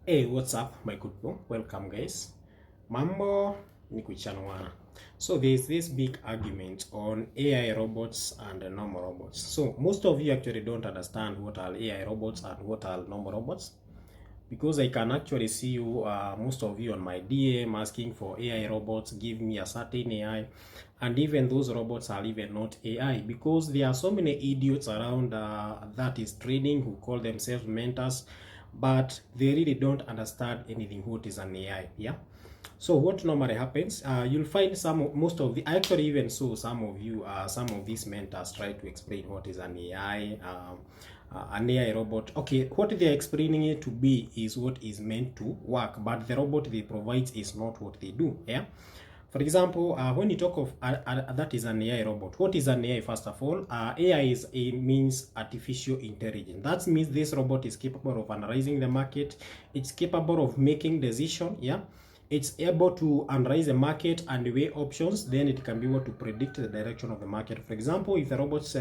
Hey, what's up, my good bro? Welcome, guys. Mambo ni kuchanwana. So there's this big argument on AI robots and normal robots. So most of you actually don't understand what are AI robots and what are normal robots, because I can actually see you, most of you on my DM asking for AI robots, give me a certain AI, and even those robots are even not AI, because there are so many idiots around that is trading who call themselves mentors, but they really don't understand anything what is an AI. Yeah. So what normally happens, you'll find I actually even saw some of you, some of these mentors try to explain what is an AI, an AI robot. Okay, what they're explaining it to be is what is meant to work, but the robot they provide is not what they do. Yeah. For example, when you talk of that is an AI robot, what is an AI? First of all, AI means artificial intelligence. That means this robot is capable of analyzing the market. It's capable of making decision. Yeah, it's able to analyze the market and weigh options. Then it can be able to predict the direction of the market. For example, if the robots,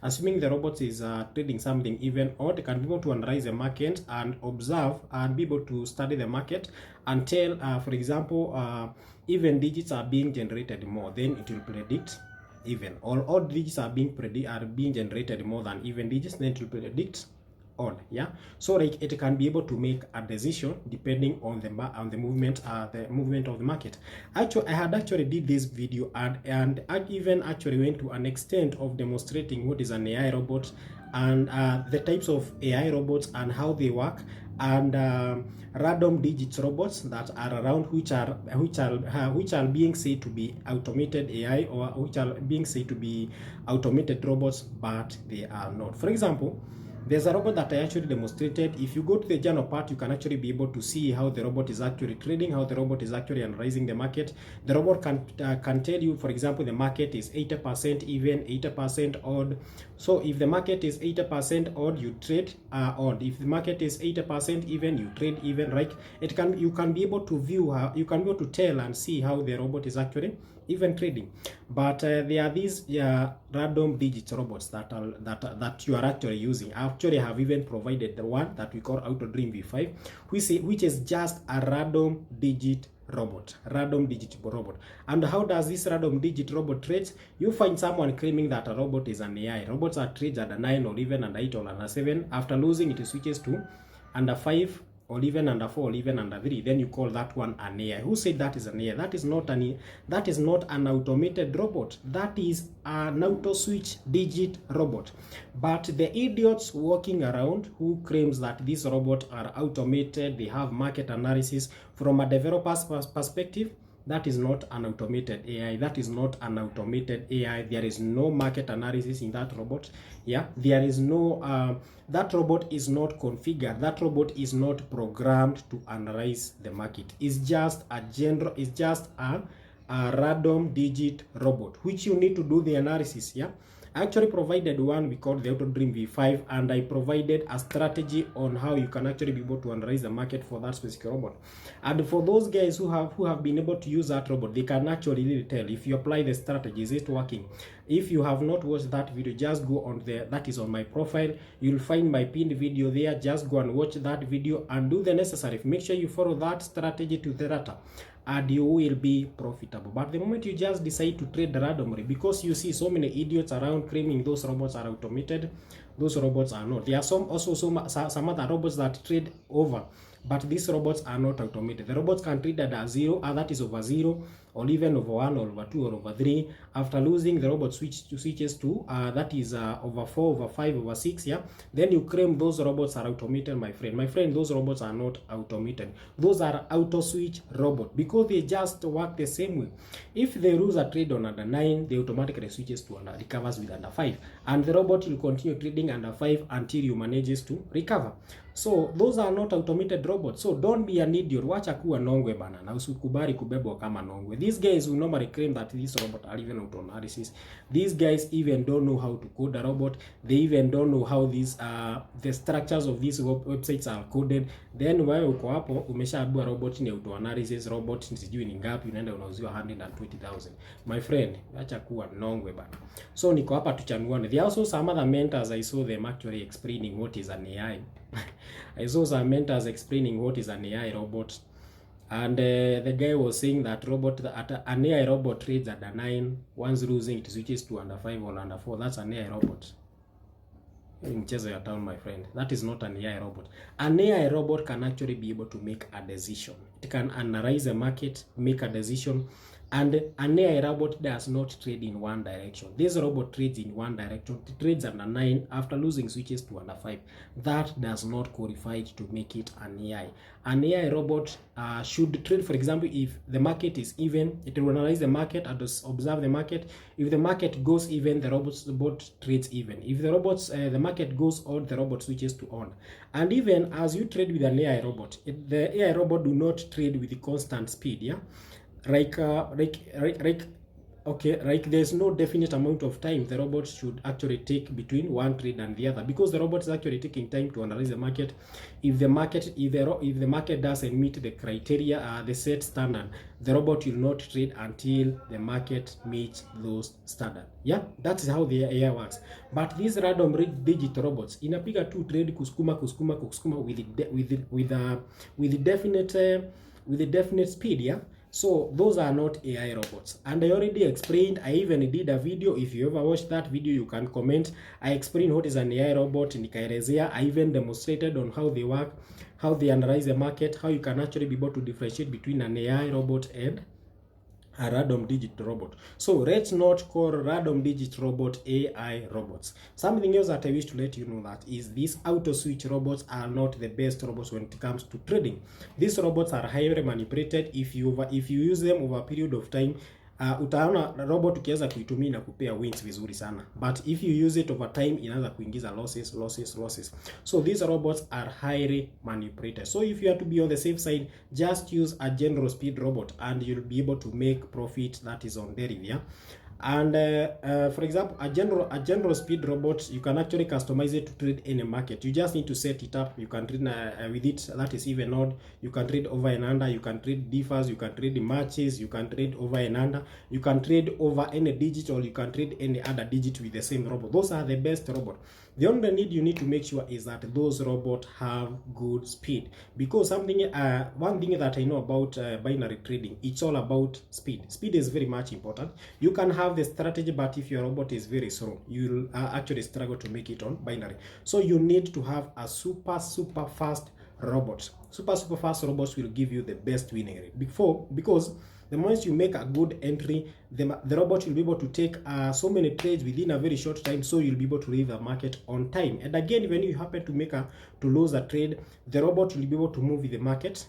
assuming the robot is trading something even odd, it can be able to analyze the market and observe and be able to study the market and tell, for example, even digits are being generated more, then it will predict even. Or odd digits are being generated more than even digits, then it will predict odd. Yeah. So like it can be able to make a decision depending on the movement of the market. Actually, I had actually did this video and I even actually went to an extent of demonstrating what is an AI robot and the types of AI robots and how they work, and random digits robots that are around, which are being said to be automated AI, or which are being said to be automated robots, but they are not. For example, there's a robot that I actually demonstrated. If you go to the journal part, you can actually be able to see how the robot is actually trading, how the robot is actually analyzing the market. The robot can tell you, for example, the market is 80% even, 80% odd. So if the market is 80% odd, you trade odd. If the market is 80% even, you trade even. Right? You can be able to view how, you can be able to tell and see how the robot is actually even trading. But there are these random digits robots that you are actually using. I actually have even provided the one that we call DERIV V5, which is just a random digit robot. And how does this random digit robot trade? You find someone claiming that a robot is an AI. Robots are traded under 9 or even under 8 or under 7. After losing, it switches to under 5 or even under 4 or even under 3. Then you call that one an AI. Who said that is an AI? That is not an automated robot. That is an auto switch digit robot. But the idiots walking around who claims that these robots are automated, they have market analysis, from a developer's perspective, that is not an automated AI. That is not an automated AI. There is no market analysis in that robot. Yeah, there is no that robot is not configured. That robot is not programmed to analyze the market. It's just a random digit robot, which you need to do the analysis. Yeah. I actually provided one we called the DERIV V5, and I provided a strategy on how you can actually be able to analyze the market for that specific robot. And for those guys who have been able to use that robot, they can actually really tell if you apply the strategy, is it working? If you have not watched that video, just go on there. That is on my profile. You'll find my pinned video there. Just go and watch that video and do the necessary. Make sure you follow that strategy to the letter, and you will be profitable. But the moment you just decide to trade randomly, because you see so many idiots around claiming those robots are automated, those robots are not. There are some other robots that trade over, but these robots are not automated. The robots can trade at a 0, that is over 0, or even over 1, or over 2, or over 3. After losing, the robot switches to that is over 4, over 5, over 6. Yeah, then you claim those robots are automated. My friend, those robots are not automated. Those are auto switch robot, because they just work the same way. If they lose a trade on under 9, they automatically switches to under, recovers with under 5, and the robot will continue trading under 5 until you manages to recover. So those are not automated robots. So don't be an idiot. Wacha kuwa nongwe bana, na usikubali kubebwa kama nongwe. These guys will normally claim that these robots are even auto analysis. These guys even don't know how to code a robot. They even don't know how these the structures of these websites are coded. Then wewe uko hapo umeshaabua robot ni auto analysis, robot sijui ni ngapi, unaenda unauziwa 120,000. My friend, acha kuwa nongwe bana. So niko hapa tuchanuane. There are also some other mentors I saw them actually explaining what is an AI. I saw some mentors explaining what is an AI robot, and the guy was saying that an AI robot trades at a 9, once losing it switches to under 5 or under 4. That's an AI robot. Mchezo ya town, my friend. That is not an AI robot. An AI robot can actually be able to make a decision. It can analyze the market, make a decision, and an AI robot does not trade in one direction. This robot trades in one direction. It trades under 9 after losing switches to under 5. That does not qualify it to make it an AI. An AI robot should trade, for example, if the market is even, it will analyze the market and observe the market. If the market goes even, the robot trades even. If the market goes on, the robot switches to on. And even as you trade with an AI robot, the AI robot do not trade with the constant speed, yeah? There's no definite amount of time the robot should actually take between one trade and the other, because the robot is actually taking time to analyze the market. If the market doesn't meet the criteria, the set standard, the robot will not trade until the market meets those standards. Yeah, that's how the AI works. But these random digit robots inapiga tu trade kusukuma with the definite speed, yeah. So those are not AI robots, and I already explained. I even did a video. If you ever watched that video, you can comment. I explained what is an AI robot, nikaelezea. I even demonstrated on how they work, how they analyze the market, how you can actually be able to differentiate between an AI robot and a random digit robot. So let's not call random digit robot AI robots. Something else that I wish to let you know that is these auto switch robots are not the best robots when it comes to trading. These robots are highly manipulated. If you use them over a period of time, utaona robot ukiweza kuitumia na kupea wins vizuri sana, but if you use it over time inaanza kuingiza losses. So these robots are highly manipulated. So if you have to be on the safe side, just use a general speed robot and you'll be able to make profit that is on DERIV, yeah? And for example, a general speed robot, you can actually customize it to trade any market. You just need to set it up. You can trade with it, that is even odd. You can trade over and under, you can trade differs, you can trade matches, you can trade over and under, you can trade over any digit, or you can trade any other digit with the same robot. Those are the best robot. The only need you need to make sure is that those robots have good speed, because one thing that I know about binary trading, it's all about speed. Speed is very much important. You can have the strategy, but if your robot is very slow, you'll actually struggle to make it on binary. So you need to have a super fast robot. Super fast robots will give you the best winning rate. Because the moment you make a good entry, the robot will be able to take so many trades within a very short time, so you'll be able to leave the market on time. And again, when you happen to lose a trade, the robot will be able to move with the market.